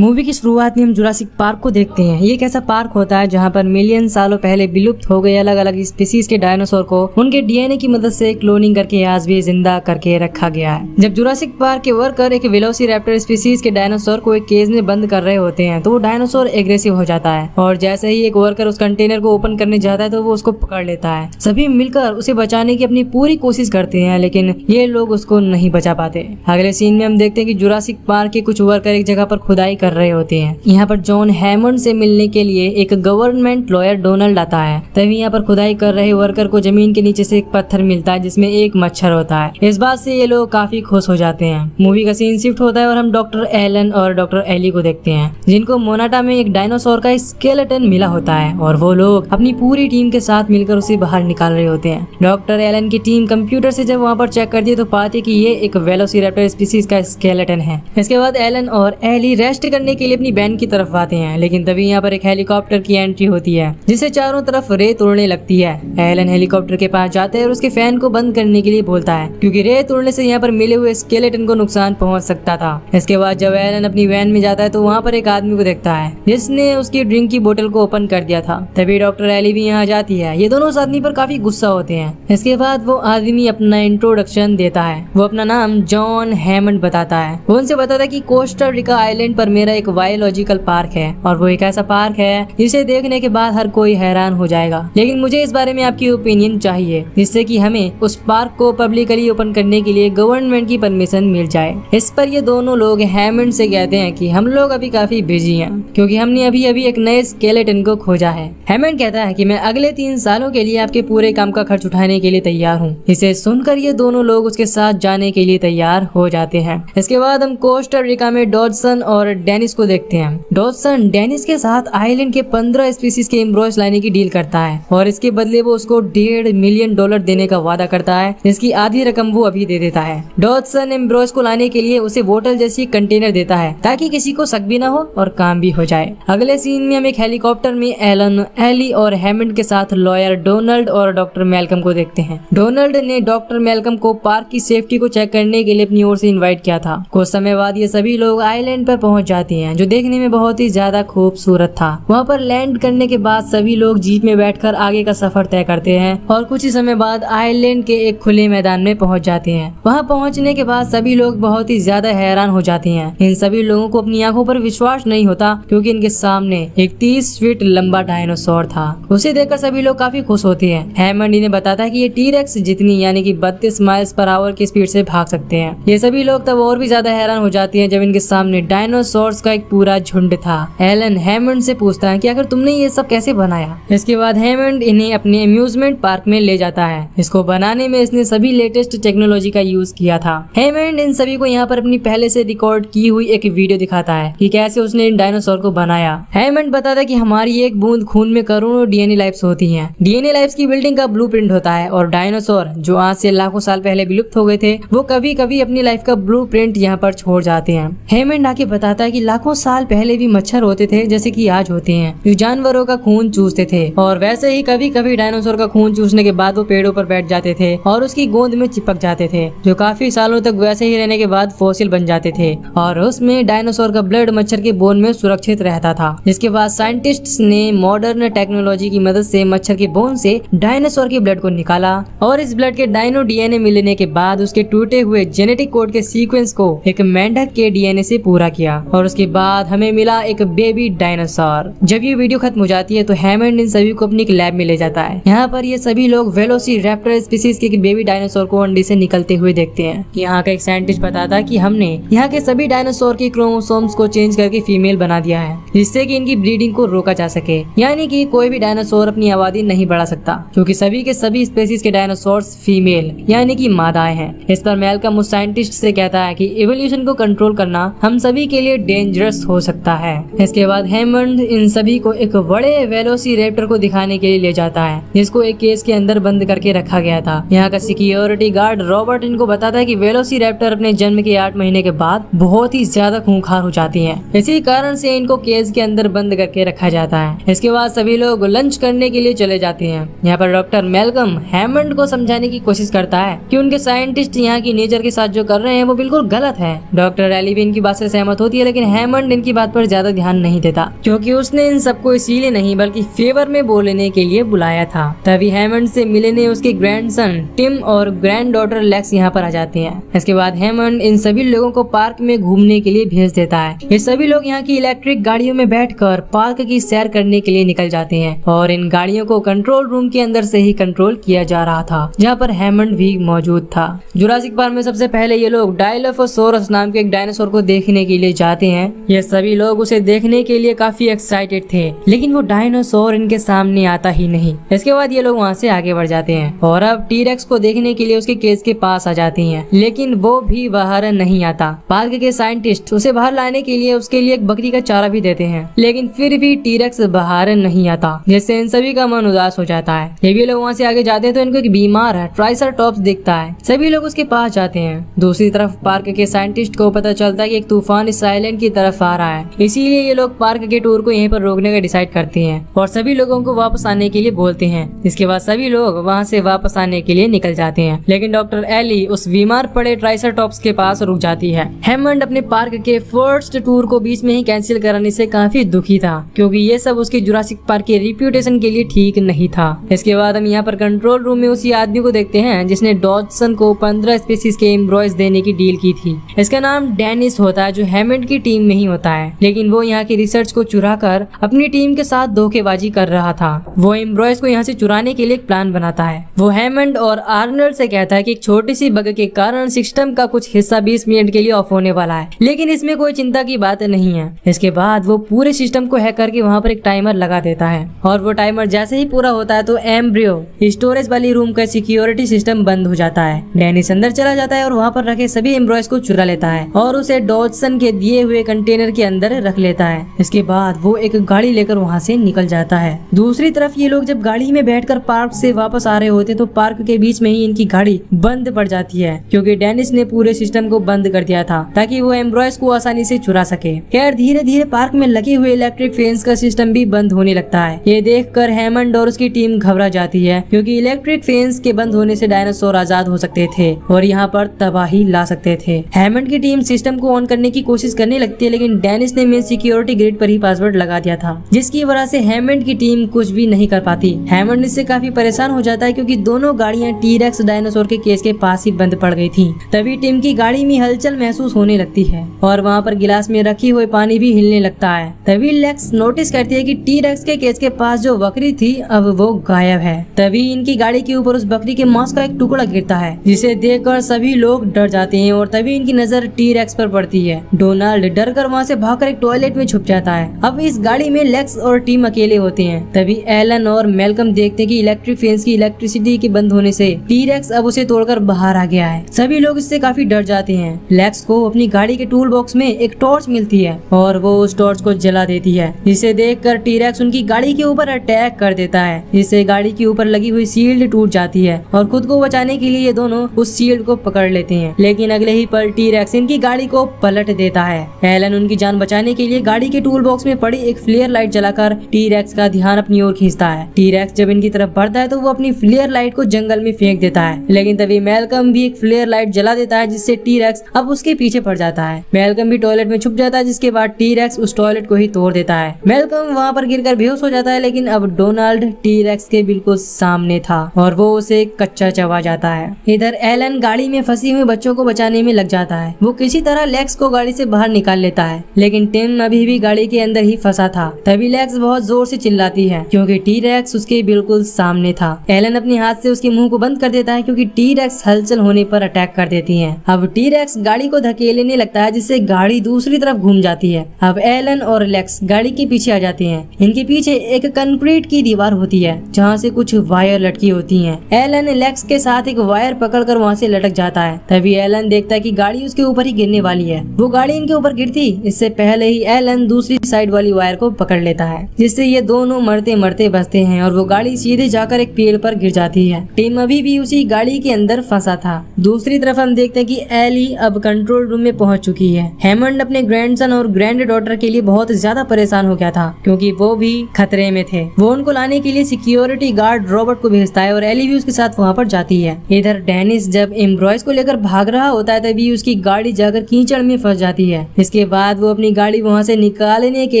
Movie की शुरुआत में हम जुरासिक पार्क को देखते हैं। ये एक ऐसा पार्क होता है जहाँ पर मिलियन सालों पहले विलुप्त हो गए अलग अलग स्पीसीज के डायनासोर को उनके डीएनए की मदद से क्लोनिंग करके आज भी जिंदा करके रखा गया है। जब जुरासिक पार्क के वर्कर एक वेलोसिरैप्टर स्पीसीज के डायनासोर को एक केज में बंद कर रहे होते हैं तो वो डायनासोर एग्रेसिव हो जाता है और जैसे ही एक वर्कर उस कंटेनर को ओपन करने जाता है तो वो उसको पकड़ लेता है। सभी मिलकर उसे बचाने की अपनी पूरी कोशिश करते हैं लेकिन ये लोग उसको नहीं बचा पाते। अगले सीन में हम देखते हैं कि जुरासिक पार्क के कुछ वर्कर एक जगह पर खुदाई कर रहे होते हैं। यहाँ पर जॉन हैमंड से मिलने के लिए एक गवर्नमेंट लॉयर डोनाल्ड आता है। तभी यहाँ पर खुदाई कर रहे वर्कर को जमीन के नीचे से एक पत्थर मिलता है जिसमें एक मच्छर होता है। इस बात से ये लोग काफी खुश हो जाते हैं। मूवी का सीन शिफ्ट होता है और हम डॉक्टर एलन और डॉक्टर एली को देखते हैं जिनको मोनाटा में एक डायनासोर का स्केलेटन मिला होता है और वो लोग अपनी पूरी टीम के साथ मिलकर उसे बाहर निकाल रहे होते हैं। डॉक्टर एलन की टीम कंप्यूटर से जब वहाँ पर चेक करती है तो पाती है कि ये एक वेलोसिरैप्टर स्पीसीज का स्केलेटन है। इसके बाद एलन और एली रेस्ट करने के लिए अपनी वैन की तरफ आते हैं लेकिन तभी यहाँ पर एक हेलीकॉप्टर की एंट्री होती है जिससे चारों तरफ रेत उड़ने लगती है। एलन हेलीकॉप्टर के पास जाता है और उसके फैन को बंद करने के लिए बोलता है क्योंकि रेत उड़ने से यहाँ पर मिले हुए स्केलेटन को नुकसान पहुंच सकता था। इसके बाद जब एलन अपनी वैन में जाता है तो वहाँ पर एक आदमी को देखता है जिसने उसकी ड्रिंक की बोतल को ओपन कर दिया था। तभी डॉक्टर एली भी यहाँ जाती है। ये दोनों उस आदमी पर काफी गुस्सा होते हैं। इसके बाद वो आदमी अपना इंट्रोडक्शन देता है। वो अपना नाम जॉन हैमंड बताता है। वो उनसे बताता है कि कोस्टा रिका आइलैंड पर मेरा एक बायोलॉजिकल पार्क है और वो एक ऐसा पार्क है जिसे देखने के बाद हर कोई हैरान हो जाएगा, लेकिन मुझे इस बारे में आपकी ओपिनियन चाहिए जिससे कि हमें उस पार्क को पब्लिकली ओपन करने के लिए गवर्नमेंट की परमिशन मिल जाए। इस पर ये दोनों लोग हैमंड से कहते हैं कि हम लोग अभी काफी बिजी हैं क्योंकि हमने अभी अभी एक नए स्केलेटन को खोजा है। हैमंड कहता है कि मैं अगले 3 सालों के लिए आपके पूरे काम का खर्च उठाने के लिए तैयार हूँ। इसे सुनकर ये दोनों लोग उसके साथ जाने के लिए तैयार हो जाते हैं। इसके बाद हम कोस्टा रिका में डॉडसन और डेनिस को देखते हैं। डॉडसन डेनिस के साथ आइलैंड के 15 स्पीसीज के एम्ब्रॉयज लाने की डील करता है और इसके बदले वो उसको $1.5 मिलियन देने का वादा करता है जिसकी आधी रकम वो अभी दे देता है। डॉडसन एम्ब्रॉयज को लाने के लिए उसे बोतल जैसी कंटेनर देता है ताकि किसी को शक भी ना हो और काम भी हो जाए। अगले सीन में हम एक हेलीकॉप्टर में एलन, एली और हैमंड के साथ लॉयर डोनाल्ड और डॉक्टर मैल्कम को देखते हैं। डोनाल्ड ने डॉक्टर मैल्कम को पार्क की सेफ्टी को चेक करने के लिए अपनी ओर से इनवाइट किया था। कुछ समय बाद ये सभी लोग आइलैंड पर पहुंच जाते हैं जो देखने में बहुत ही ज्यादा खूबसूरत था। वहाँ पर लैंड करने के बाद सभी लोग जीप में बैठकर आगे का सफर तय करते हैं और कुछ ही समय बाद आइलैंड के एक खुले मैदान में पहुंच जाते हैं। वहाँ पहुंचने के बाद सभी लोग बहुत ही ज्यादा हैरान हो जाते हैं। इन सभी लोगों को अपनी आंखों पर विश्वास नहीं होता क्योंकि इनके सामने एक 30 फीट लंबा डायनासोर था। उसे देखकर सभी लोग काफी खुश होते हैं। हैमंड इन्हें बताता है कि ये टी-रेक्स जितनी यानी कि 32 माइल्स पर आवर की स्पीड से भाग सकते हैं। ये सभी लोग तब और भी ज्यादा हैरान हो जाते हैं जब इनके सामने डायनासोर्स का एक पूरा झुंड था। एलन हैमंड से पूछता है कि आखिर तुमने ये सब कैसे बनाया। इसके बाद हैमंड इन्हें अपने अम्यूजमेंट पार्क में ले जाता है। इसको बनाने में इसने सभी लेटेस्ट टेक्नोलॉजी का यूज किया था। हैमंड इन सभी को यहाँ पर अपनी पहले से रिकॉर्ड की हुई एक वीडियो दिखाता है कि कैसे उसने इन डायनासोर को बनाया। हैमंड बताता है कि हमारी एक बूंद खून में करोड़ों डीएनए लाइफ्स होती हैं। डीएनए लाइफ्स की बिल्डिंग का ब्लूप्रिंट होता है और डायनासोर जो आज से लाखों साल पहले विलुप्त हो गए थे वो कभी कभी अपनी लाइफ का ब्लूप्रिंट यहाँ पर छोड़ जाते हैं। हैमंड आके बताता है कि लाखों साल पहले भी मच्छर होते थे जैसे कि आज होते हैं जो जानवरों का खून चूसते थे और वैसे ही कभी कभी डायनासोर का खून चूसने के बाद वो पेड़ों पर बैठ जाते थे और उसकी गोंद में चिपक जाते थे जो काफी सालों तक वैसे ही रहने के बाद फॉसिल बन जाते थे और उसमें डायनासोर का ब्लड मच्छर के बोन में सुरक्षित रहता था। जिसके बाद साइंटिस्ट्स ने मॉडर्न टेक्नोलॉजी की मदद से मच्छर के बोन से डायनासोर के ब्लड को निकाला और इस ब्लड के डायनो डीएनए मिलने के बाद उसके टूटे हुए जेनेटिक कोड के सीक्वेंस को एक मेंढक के डीएनए से पूरा किया और उसके बाद हमें मिला एक बेबी डायनासोर। जब ये वीडियो खत्म हो जाती है तो हैमंड इन सभी को अपनी एक लैब में ले जाता है। यहाँ पर ये सभी लोग वेलोसिरैप्टर स्पीसीज के बेबी डायनासोर को अंडे से निकलते हुए देखते हैं। यहाँ का एक साइंटिस्ट बताता है कि हमने यहाँ के सभी डायनासोर के क्रोमोसोम्स को चेंज करके फीमेल बना दिया है जिससे कि इनकी ब्रीडिंग को रोका जा सके, यानी कि कोई भी डायनासोर अपनी आबादी नहीं बढ़ा सकता क्योंकि सभी के सभी स्पीसीज के डायनासोर्स फीमेल यानी कि मादाएं हैं। इस पर मैल्कम उस साइंटिस्ट से कहता है कि इवोल्यूशन को कंट्रोल करना हम सभी के लिए डेंजरस हो सकता है। इसके बाद हैमंड इन सभी को एक बड़े वेलोसिरैप्टर को दिखाने के लिए ले जाता है जिसको एक केस के अंदर बंद करके रखा गया था। यहाँ का सिक्योरिटी गार्ड रॉबर्ट इनको बताता है कि वेलोसिरैप्टर अपने जन्म के 8 महीने के बाद बहुत ही ज्यादा खूंखार हो जाती हैं। इसी कारण से इनको केज के अंदर बंद करके रखा जाता है। इसके बाद सभी लोग लंच करने के लिए चले जाते हैं। यहाँ पर डॉक्टर मैल्कम हैमंड को समझाने की कोशिश करता है कि उनके साइंटिस्ट यहाँ की नेचर के साथ जो कर रहे हैं वो बिल्कुल गलत है। डॉक्टर एली भी इनकी बात से सहमत होती है लेकिन हैमंड इनकी बात पर ज्यादा ध्यान नहीं देता, क्योंकि उसने इन सबको इसीलिए नहीं बल्कि फेवर में बोलने के लिए बुलाया था। तभी हैमंड से मिलने उसके ग्रैंडसन टिम और ग्रैंड डॉटर लेक्स यहाँ पर आ जाते हैं। इसके बाद हैमंड इन सभी लोगों को पार्क में घूमने के लिए भेज देता है। ये सभी लोग यहाँ की इलेक्ट्रिक गाड़ियों में बैठकर पार्क की सैर करने के लिए निकल जाते हैं और इन गाड़ियों को कंट्रोल रूम के अंदर से ही कंट्रोल किया जा रहा था, जहाँ पर हैमंड भी मौजूद था। जुरासिक पार्क में सबसे पहले ये लोग डायलोफोसोरस नाम के एक डायनासोर को देखने के लिए जाते हैं। ये सभी लोग उसे देखने के लिए काफी एक्साइटेड थे, लेकिन वो डायनासोर इनके सामने आता ही नहीं। इसके बाद ये लोग वहाँ से आगे बढ़ जाते हैं और अब टी-रेक्स को देखने के लिए उसके केज के पास आ जाती हैं, लेकिन वो भी बाहर नहीं आता। पार्क के साइंटिस्ट उसे बाहर लाने के लिए उसके लिए एक बकरी का चारा भी देते हैं, लेकिन फिर भी टी-रेक्स बाहर नहीं आता, जिससे इन सभी का मन उदास हो जाता है। ये भी लोग वहाँ से आगे जाते हैं तो इनको एक बीमार है ट्राइसराटॉप्स दिखता है। सभी लोग उसके पास जाते हैं। दूसरी तरफ पार्क के साइंटिस्ट को पता चलता है कि एक तूफान इस आइलैंड की तरफ आ रहा है, इसीलिए ये लोग पार्क के टूर को यहीं पर रोकने का डिसाइड करते हैं और सभी लोगों को वापस आने के लिए बोलते हैं। इसके बाद सभी लोग वहाँ से वापस आने के लिए निकल जाते हैं, लेकिन डॉक्टर एली उस बीमार पड़े ट्राइसराटॉप्स के पास रुक जाती है। हैमंड अपने पार्क के फर्स्ट टूर को बीच में ही कैंसिल कराने से काफी दुखी था, क्योंकि ये सब उसके जुरासिक पार्क के रिप्यूटेशन के लिए ठीक नहीं था। इसके बाद हम यहाँ पर कंट्रोल रूम में उसी आदमी को देखते हैं जिसने डॉजसन को 15 स्पीसीज के एम्ब्रॉयज देने की डील की थी। इसका नाम डेनिस होता है, जो हैमंड की टीम में ही होता है, लेकिन वो यहाँ की रिसर्च को चुरा कर अपनी टीम के साथ धोखेबाजी कर रहा था। वो एम्ब्रॉयज को यहाँ से चुराने के लिए एक प्लान बनाता है। वो हैमंड और आर्नल्ड से कहता है कि एक छोटी सी बग के कारण सिस्टम का कुछ हिस्सा 20 मिनट के लिए ऑफ होने वाला है, लेकिन इसमें कोई चिंता की बात नहीं है। इसके बाद वो पूरे सिस्टम को हैक करके वहाँ पर एक टाइमर लगा देता है और वो टाइमर जैसे ही पूरा होता है तो एम्ब्रियो स्टोरेज वाली रूम का सिक्योरिटी सिस्टम बंद हो जाता है। डेनिस अंदर चला जाता है और वहाँ पर रखे सभी एम्ब्रॉयज को चुरा लेता है और उसे डॉजसन के दिए हुए कंटेनर के अंदर रख लेता है। इसके बाद वो एक गाड़ी लेकर वहाँ से निकल जाता है। दूसरी तरफ ये लोग जब गाड़ी में बैठकर पार्क से वापस आ रहे होते तो पार्क के बीच में ही इनकी गाड़ी बंद पड़ जाती है, क्योंकि डेनिस ने पूरे सिस्टम को बंद कर दिया था ताकि वो एम्ब्रॉयज को आसानी से चुरा सके। खैर धीरे धीरे पार्क में लगे हुए इलेक्ट्रिक फैंस का सिस्टम भी बंद होने लगता है। ये देखकर हैमंड और उसकी टीम घबरा जाती है, क्योंकि इलेक्ट्रिक फैंस के बंद होने से डायनासोर आजाद हो सकते थे और यहाँ पर तबाही ला सकते थे। हैमंड की टीम सिस्टम को ऑन करने की कोशिश करने लगती है, लेकिन डेनिस ने मेन सिक्योरिटी ग्रिड पर ही पासवर्ड लगा दिया था, जिसकी वजह से हैमंड की टीम कुछ भी नहीं कर पाती। हैमंड इससे काफी परेशान हो जाता है, क्योंकि दोनों गाड़ियां टी-रेक्स डायनासोर के केज के पास ही बंद पड़ गई थी। तभी टीम की गाड़ी में हलचल महसूस होने लगती है और वहाँ पर गिलास में रखी हुई पानी भी हिलने लगता है। तभी लेक्स नोटिस करती है कि टी-रेक्स के केज के पास जो बकरी थी अब वो गायब है। तभी इनकी गाड़ी के ऊपर उस बकरी के मांस का एक टुकड़ा गिरता है, जिसे देखकर सभी लोग डर जाते हैं और तभी इनकी नजर टी-रेक्स पर पड़ती है। डोनाल्ड डर कर वहाँ से भागकर एक टॉयलेट में छुप जाता है। अब इस गाड़ी में लेक्स और टीम अकेले होते हैं। तभी एलन और मेलकम देखते हैं कि इलेक्ट्रिक फैंस की इलेक्ट्रिसिटी के बंद होने से टी-रेक्स अब उसे तोड़कर बाहर आ गया है। सभी लोग इससे काफी डर जाते हैं। लेक्स को अपनी गाड़ी के टूल बॉक्स में एक टॉर्च मिलती है और वो उस टॉर्च को जला देती है, जिसे देखकर टी-रेक्स उनकी गाड़ी के ऊपर अटैक कर देता है, जिससे गाड़ी के ऊपर लगी हुई शील्ड टूट जाती है और खुद को बचाने के लिए ये दोनों उस शील्ड को पकड़ लेते हैं। लेकिन अगले ही पल टी-रेक्स इनकी गाड़ी को पलट देता है। एलन उनकी जान बचाने के लिए गाड़ी के टूल बॉक्स में पड़ी एक फ्लेयर लाइट जलाकर टी-रेक्स का ध्यान अपनी ओर खींचता है। टी-रेक्स जब इनकी तरफ बढ़ता है तो वो अपनी फ्लेयर लाइट को जंगल में फेंक देता है, लेकिन तभी मेलकम भी एक फ्लेयर लाइट जला देता है, जिससे टी-रेक्स अब उसके पीछे पड़ जाता है। मेलकम भी टॉयलेट में छुप जाता है, जिसके बाद टी-रेक्स उस टॉयलेट को ही तोड़ देता है। मेलकम वहाँ पर गिरकर बेहोश हो जाता है, लेकिन अब डोनाल्ड टी-रेक्स के बिल्कुल सामने था और वो उसे कच्चा चबा जाता है। इधर एलन गाड़ी में फंसी हुई बच्चों को बचाने में लग जाता है। वो किसी तरह लेक्स को गाड़ी से बाहर निकाल लेता है, लेकिन टिम अभी भी गाड़ी के अंदर ही फंसा था। तभी लेक्स बहुत जोर से चिल्लाती है, क्योंकि टी-रेक्स उसके बिल्कुल सामने था। एलन अपने हाथ से उसके मुंह को बंद कर देता है, क्योंकि टी-रेक्स हलचल होने पर अटैक कर देती है। अब टी-रेक्स गाड़ी को धकेलने लगता है, जिससे गाड़ी दूसरी तरफ घूम जाती है। अब एलन और लेक्स गाड़ी के पीछे आ जाते हैं। इनके पीछे एक कंक्रीट की दीवार होती है, जहाँ से कुछ वायर लटकी होती हैं। एलन लेक्स के साथ एक वायर पकड़कर वहाँ से लटक जाता है। तभी एलन देखता है कि गाड़ी उसके ऊपर ही गिरने वाली है। वो गाड़ी इनके ऊपर गिरती इससे पहले ही एलन दूसरी साइड वाली वायर को पकड़ लेता है, जिससे ये दोनों मरते मरते बचते हैं और वो गाड़ी सीधे जाकर एक पेड़ पर गिर जाती है। टिम अभी भी उसी गाड़ी के अंदर फंसा था। दूसरी तरफ हम देखते हैं कि एली अब कंट्रोल रूम में पहुंच चुकी है। हैमंड अपने ग्रैंडसन और ग्रैंड डॉटर के लिए बहुत ज्यादा परेशान हो गया था, क्योंकि वो भी खतरे में थे। वो उनको लाने के लिए सिक्योरिटी गार्ड रॉबर्ट को भेजता है और एली भी उसके साथ वहाँ पर जाती है। इधर डेनिस जब एम्ब्रॉयज को लेकर भाग रहा होता है, तभी उसकी गाड़ी जाकर कीचड़ में फंस जाती है। इसके इसके बाद वो अपनी गाड़ी वहाँ से निकालने के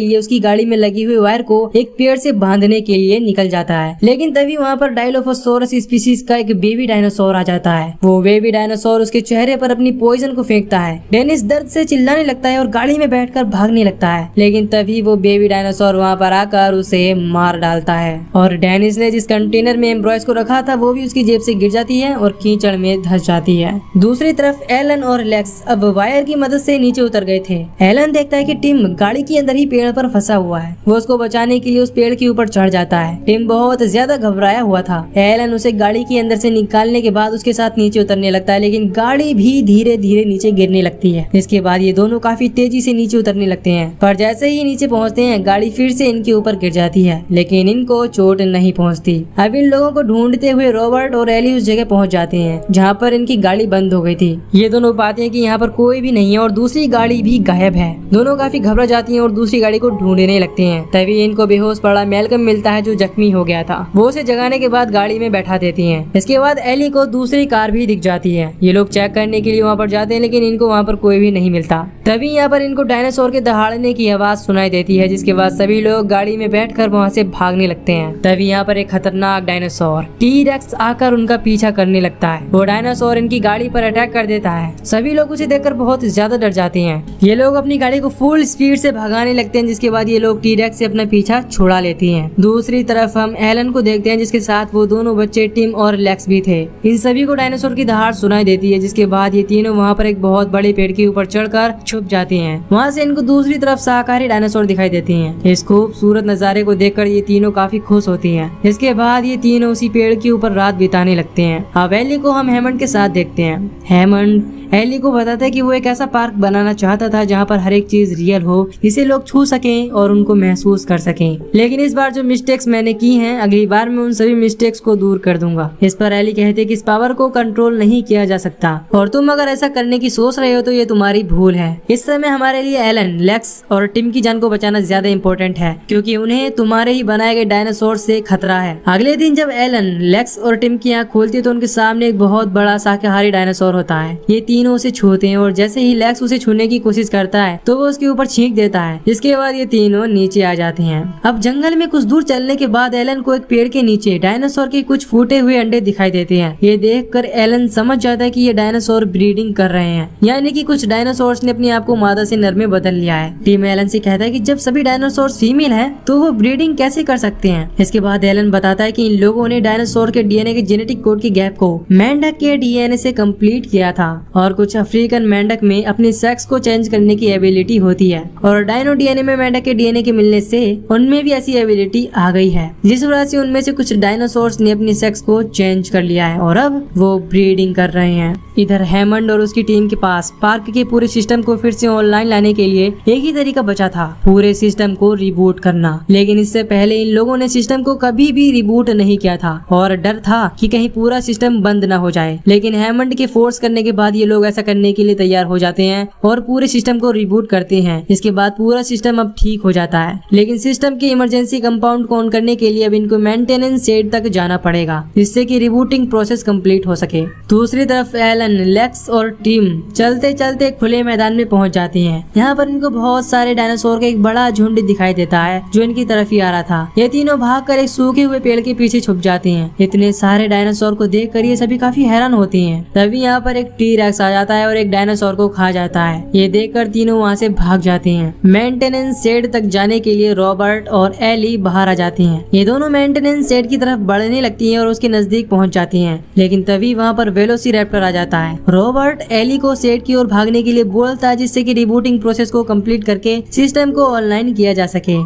लिए उसकी गाड़ी में लगी हुई वायर को एक पेड़ से बांधने के लिए निकल जाता है। लेकिन तभी वहाँ पर डायलोफोसोरस स्पीसीज का एक बेबी डायनासोर आ जाता है। वो बेबी डायनासोर उसके चेहरे पर अपनी पॉइजन को फेंकता है। डेनिस दर्द से चिल्लाने लगता है और गाड़ी में बैठकर भागने लगता है। लेकिन तभी वो बेबी डायनासोर वहाँ पर आकर उसे मार डालता है और डेनिस ने जिस कंटेनर में एम्ब्रॉयज को रखा था वो भी उसकी जेब से गिर जाती है और कीचड़ में धंस जाती है। दूसरी तरफ एलन और लेक्स अब वायर की मदद से नीचे उतर गए थे। एलन देखता है कि टिम गाड़ी के अंदर ही पेड़ पर फंसा हुआ है। वो उसको बचाने के लिए उस पेड़ के ऊपर चढ़ जाता है। टिम बहुत ज्यादा घबराया हुआ था। एलन उसे गाड़ी के अंदर से निकालने के बाद उसके साथ नीचे उतरने लगता है, लेकिन गाड़ी भी धीरे धीरे नीचे गिरने लगती है। इसके बाद ये दोनों काफी तेजी से नीचे उतरने लगते हैं, पर जैसे ही नीचे पहुँचते हैं गाड़ी फिर से इनके ऊपर गिर जाती है, लेकिन इनको चोट नहीं पहुँचती। अब इन लोगों को ढूंढते हुए रॉबर्ट और एली उस जगह पहुँच जाते हैं जहाँ पर इनकी गाड़ी बंद हो गई थी। ये दोनों पाते हैं कि यहाँ पर कोई भी नहीं है और दूसरी गाड़ी भी गायब है। दोनों काफी घबरा जाती हैं और दूसरी गाड़ी को ढूंढने लगते हैं। तभी इनको बेहोश पड़ा मैल्कम मिलता है जो जख्मी हो गया था। वो उसे जगाने के बाद गाड़ी में बैठा देती हैं। इसके बाद एली को दूसरी कार भी दिख जाती है। ये लोग चेक करने के लिए वहाँ पर जाते हैं, लेकिन इनको वहाँ पर कोई भी नहीं मिलता। तभी यहाँ पर इनको डायनासोर के दहाड़ने की आवाज सुनाई देती है, जिसके बाद सभी लोग गाड़ी में बैठकर वहाँ से भागने लगते हैं। तभी यहाँ पर एक खतरनाक डायनासोर टी-रेक्स आकर उनका पीछा करने लगता है। वो डायनासोर इनकी गाड़ी पर अटैक कर देता है। सभी लोग उसे देखकर बहुत ज्यादा डर जाते हैं। ये लोग अपनी गाड़ी को फुल स्पीड से भगाने लगते हैं, जिसके बाद ये लोग टी-रेक्स से अपना पीछा छुड़ा लेती हैं। दूसरी तरफ हम एलन को देखते हैं, जिसके साथ वो दोनों बच्चे टिम और लेक्स भी थे। इन सभी को डायनासोर की दहाड़ सुनाई देती है, जिसके बाद ये तीनों वहाँ पर एक बहुत बड़े पेड़ के ऊपर चढ़कर छुप जाते हैं। वहाँ से इनको दूसरी तरफ शाकाहारी डायनासोर दिखाई देती हैं। इस खूबसूरत नजारे को देखकर ये तीनों काफी खुश होती हैं। इसके बाद ये तीनों उसी पेड़ के ऊपर रात बिताने लगते हैं। अब एली को हम हेमंड के साथ देखते हैं। हेमंड एली को बताता है कि वो एक ऐसा पार्क बनाना चाहता था जहाँ पर हर एक चीज रियल हो, जिसे लोग छू सकें और उनको महसूस कर सकें। लेकिन इस बार जो मिस्टेक्स मैंने की हैं, अगली बार मैं उन सभी मिस्टेक्स को दूर कर दूंगा। इस पर एली कहते कि इस पावर को कंट्रोल नहीं किया जा सकता और तुम अगर ऐसा करने की सोच रहे हो तो ये तुम्हारी भूल है। इस समय हमारे लिए एलन, लेक्स और टिम की जान को बचाना ज्यादा इम्पोर्टेंट है, क्योंकि उन्हें तुम्हारे ही बनाए गए डायनासोर से खतरा है। अगले दिन जब एलन, लेक्स और टिम की आँख खोलती है तो उनके सामने एक बहुत बड़ा शाकाहारी डायनासोर होता है। ये तीनों उसे छूते हैं और जैसे ही लेक्स उसे छूने की कोशिश करता है तो वो उसके ऊपर छींक देता है। इसके बाद ये तीनों नीचे आ जाते हैं। अब जंगल में कुछ दूर चलने के बाद एलन को एक पेड़ के नीचे डायनासोर के कुछ फूटे हुए अंडे दिखाई देते हैं। ये देखकर एलन समझ जाता है कि ये डायनासोर ब्रीडिंग कर रहे हैं, यानी कि कुछ डायनासोर्स ने अपने आप को मादा से नर में बदल लिया है। टीम एलन से कहता है कि जब सभी डायनासोर फीमेल है तो वो ब्रीडिंग कैसे कर सकते हैं। इसके बाद एलन बताता है कि इन लोगों ने डायनासोर के डीएनए के जेनेटिक कोड के गैप को मेंढक के डीएनए से कंप्लीट किया था और कुछ अफ्रीकन मेंढक में अपने सेक्स को चेंज करने की एबिलिटी होती है और डायनो डीएनए में मेंढक के डीएनए के मिलने से उनमें भी ऐसी एबिलिटी आ गई है, जिस वजह से उनमें से कुछ डायनासोर्स ने अपनी सेक्स को चेंज कर लिया है और अब वो ब्रीडिंग कर रहे हैं। इधर हेमंड और उसकी टीम के पास पार्क के पूरे सिस्टम को फिर से ऑनलाइन लाने के लिए एक ही तरीका बचा था, पूरे सिस्टम को रिबूट करना। लेकिन इससे पहले इन लोगों ने सिस्टम को कभी भी रिबूट नहीं किया था और डर था कि कहीं पूरा सिस्टम बंद न हो जाए। लेकिन हेमंड के फोर्स करने के बाद ये लोग ऐसा करने के लिए तैयार हो जाते हैं और पूरे सिस्टम को रिबूट करते हैं। इसके बाद पूरा सिस्टम अब ठीक हो जाता है, लेकिन सिस्टम के इमरजेंसी कंपाउंड को ऑन करने के लिए अब इनको मेंटेनेंस शेड तक जाना पड़ेगा, जिससे कि रिबूटिंग प्रोसेस कंप्लीट हो सके। दूसरी तरफ एलन, लेक्स और टीम चलते चलते खुले मैदान में पहुंच जाती हैं। यहाँ पर इनको बहुत सारे डायनासोर का एक बड़ा झुंड दिखाई देता है जो इनकी तरफ ही आ रहा था। ये तीनों भागकर एक सूखे हुए पेड़ के पीछे छुप जाते हैं। इतने सारे डायनासोर को देखकर ये सभी काफी हैरान होती हैं। तभी यहाँ पर एक टी-रेक्स आ जाता है और एक डायनासोर को खा जाता है। ये देखकर तीनों वहाँ से भाग जाते हैं। मेंटेनेंस शेड तक जाने के लिए रॉबर्ट और एली बाहर आ जाती हैं। ये दोनों मेंटेनेंस शेड की तरफ बढ़ने लगती हैं और उसके नजदीक पहुँच जाती हैं। लेकिन तभी वहाँ पर वेलोसिरैप्टर आ जाता है। रॉबर्ट एली को शेड की ओर भागने के लिए बोलता है, जिससे कि रिबूटिंग प्रोसेस को कंप्लीट करके सिस्टम को ऑनलाइन किया जा सके।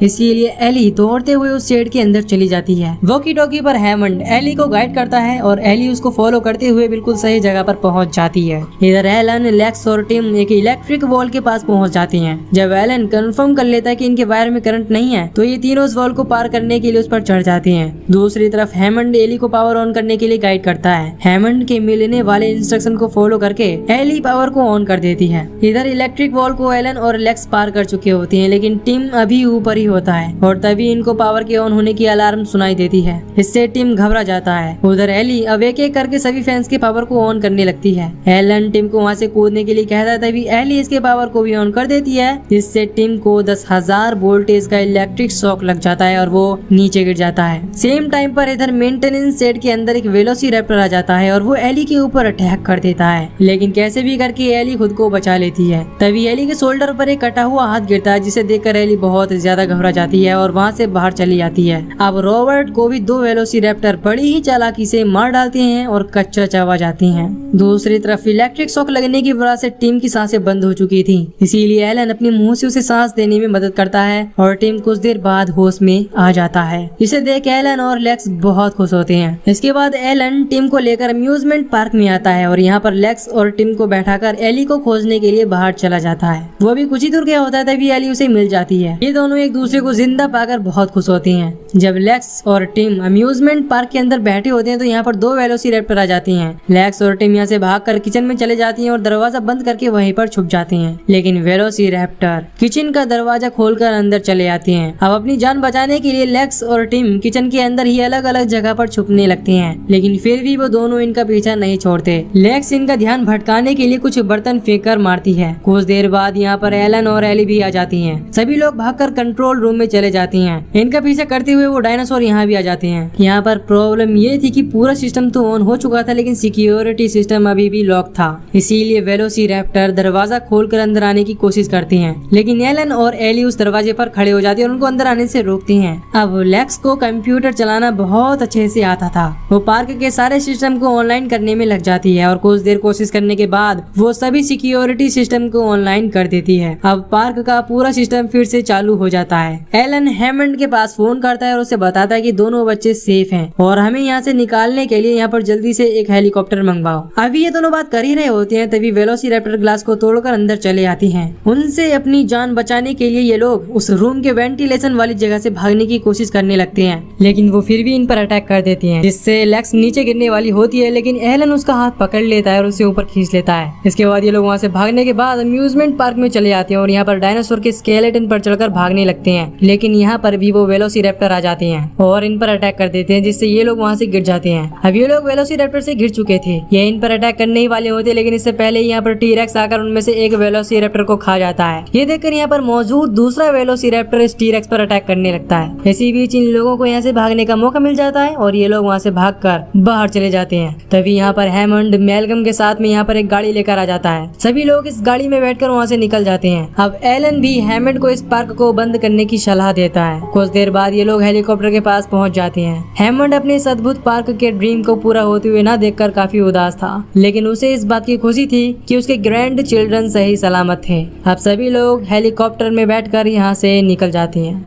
इसीलिए एली दौड़ते हुए उस शेड के अंदर चली जाती है। वॉकी टॉकी पर हेमंड एली को गाइड करता है और एली उसको फॉलो करते हुए बिल्कुल सही जगह पर पहुंच जाती है। इधर एलन, लेक्स और टिम एक इलेक्ट्रिक वॉल के पास पहुंच जाती हैं। जब एलन कंफर्म कर लेता है कि इनके वायर में करंट नहीं है तो ये तीनों उस वॉल को पार करने के लिए उस पर चढ़ जाते हैं। दूसरी तरफ हेमंड एली को पावर ऑन करने के लिए गाइड करता है। हेमंड के मिलने वाले इंस्ट्रक्शन को फॉलो करके एली पावर को ऑन कर देती है। इधर इलेक्ट्रिक वॉल को एलन और लेक्स पार कर चुके होते हैं, लेकिन टिम अभी ऊपर ही होता है और तभी इनको पावर के ऑन होने की अलार्म सुनाई देती है। इससे टिम घबरा जाता है। उधर एली अब एक एक करके सभी फैंस के पावर को ऑन करने लगती है। एलन टिम को वहाँ से कूदने के लिए कहता है, तभी एली इसके पावर को भी ऑन कर देती है। इससे टिम को 10,000 वोल्टेज का इलेक्ट्रिक शॉक लग जाता है और वो नीचे गिर जाता है। सेम टाइम पर इधर मेंटेनेंस शेड के अंदर एक वेलोसिरैप्टर आ जाता है और वो एली के ऊपर अटैक कर देता है, लेकिन कैसे भी करके एली खुद को बचा लेती है। तभी एली के शोल्डर पर एक कटा हुआ हाथ गिरता है, जिसे देखकर एली बहुत ज्यादा घबरा जाती है और वहाँ से बाहर चली जाती है। अब रॉबर्ट को भी 2 वेलोसिरैप्टर बड़ी ही चालाकी से मार डालते हैं और कच्चा चबा जाती हैं। दूसरी तरफ इलेक्ट्रिक शॉक लगने की वजह से टिम की सांसें बंद हो चुकी थी, इसीलिए एलन अपने मुंह से उसे सांस देने में मदद करता है और टिम कुछ देर बाद होश में आ जाता है। इसे देख एलन और लेक्स बहुत खुश होते हैं। इसके बाद एलन टिम को लेकर अम्यूजमेंट पार्क में आता है और यहाँ पर लेक्स और टिम को बैठाकर एली को खोजने के लिए बाहर चला जाता है। वो भी कुछ ही दूर गया होता है, तभी एली उसे मिल जाती है। ये दोनों एक दूसरे को जिंदा पाकर बहुत खुश होते हैं। जब लेक्स और टिम अम्यूजमेंट पार्क के अंदर बैठे होते हैं तो यहाँ पर 2 वेलोसिरैप्टर आ जाती हैं। लेक्स और टिम यहाँ से भागकर किचन में चले जाती हैं और दरवाजा बंद करके वहीं पर छुप जाते हैं, लेकिन वेलोसिरैप्टर किचन का दरवाजा खोलकर अंदर चले आते हैं। अब अपनी जान बचाने के लिए लेक्स और टिम किचन के अंदर ही अलग अलग जगह पर छुपने लगते हैं, लेकिन फिर भी वो दोनों इनका पीछा नहीं छोड़ते। लेक्स इनका ध्यान भटकाने के लिए कुछ बर्तन फेंक कर मारती है। कुछ देर बाद यहाँ पर एलन और एली भी आ जाती हैं। सभी लोग भागकर कंट्रोल रूम में चले जाते हैं। इनका पीछा करते हुए वो डायनासोर यहाँ भी आ जाते हैं। यहाँ पर प्रॉब्लम ये थी कि पूरा सिस्टम तो ऑन हो चुका था, लेकिन सिक्योरिटी सिस्टम अभी भी लॉक था, इसीलिए वेलोसिरैप्टर दरवाजा खोलकर अंदर आने की कोशिश करते हैं, लेकिन एलन और एली उस दरवाजे पर खड़े हो जाते हैं और उनको अंदर आने से रोकती हैं। अब लेक्स को कंप्यूटर चलाना बहुत अच्छे से आता था। वो पार्क के सारे सिस्टम को ऑनलाइन करने में लग जाती है और कुछ देर कोशिश करने के बाद वो सभी सिक्योरिटी सिस्टम को ऑनलाइन कर देती है। अब पार्क का पूरा सिस्टम फिर से चालू हो जाता है। एलन हैमंड के पास फोन करता है और उसे बताता है कि दोनों बच्चे सेफ हैं और हमें यहाँ से निकालने के लिए यहाँ पर जल्दी से एक हेलीकॉप्टर मंगवाओ। अभी ये दोनों बात कर ही रहे होते हैं, तभी वेलोसिरैप्टर ग्लास को तोड़कर अंदर चले आती हैं। उनसे अपनी जान बचाने के लिए ये लोग उस रूम के वेंटिलेशन वाली जगह से भागने की कोशिश करने लगते हैं, लेकिन वो फिर भी इन पर अटैक कर देती हैं, जिससे लेक्स नीचे गिरने वाली होती है, लेकिन एलन उसका हाथ पकड़ लेता है और उसे ऊपर खींच लेता है। इसके बाद ये लोग वहाँ से भागने के बाद अम्यूजमेंट पार्क में चले जाते हैं और यहाँ पर डायनासोर के स्केलेटन पर चढ़कर भागने लगते हैं, लेकिन यहाँ पर भी वो वेलोसिरैप्टर आ जाते हैं और इन पर अटैक कर देते हैं, जिससे ये लोग वहाँ से गिर जाते हैं। अब ये लोग वेलोसिरैप्टर से गिर चुके थे, ये इन पर अटैक करने ही वाले होते, लेकिन इससे पहले यहाँ पर टी-रेक्स आकर उनमें से एक वेलोसिरैप्टर को खा जाता है। ये देखकर यहाँ पर मौजूद दूसरा वेलोसिरैप्टर इस टी-रेक्स पर अटैक करने लगता है। इसी बीच इन लोगों को यहाँ से भागने का मौका मिल जाता है और ये लोग वहाँ से भागकर बाहर चले जाते हैं। तभी यहाँ पर हैमंड मैलकम के साथ में यहाँ पर एक गाड़ी लेकर आ जाता है। सभी लोग इस गाड़ी में बैठकर वहाँ से निकल जाते हैं। अब एलन भी हैमंड को इस पार्क को बंद करने की सलाह देता है। कुछ देर बाद ये लोग हेलीकॉप्टर के पास पहुँच जाते हैं। हैमंड अपने इस अद्भुत पार्क के ड्रीम को पूरा होते हुए न देखकर काफी उदास था, लेकिन उसे इस बात की खुशी थी कि उसके ग्रैंड चिल्ड्रन सही सलामत थे। अब सभी लोग हेलीकॉप्टर में बैठकर यहाँ से निकल जाते हैं।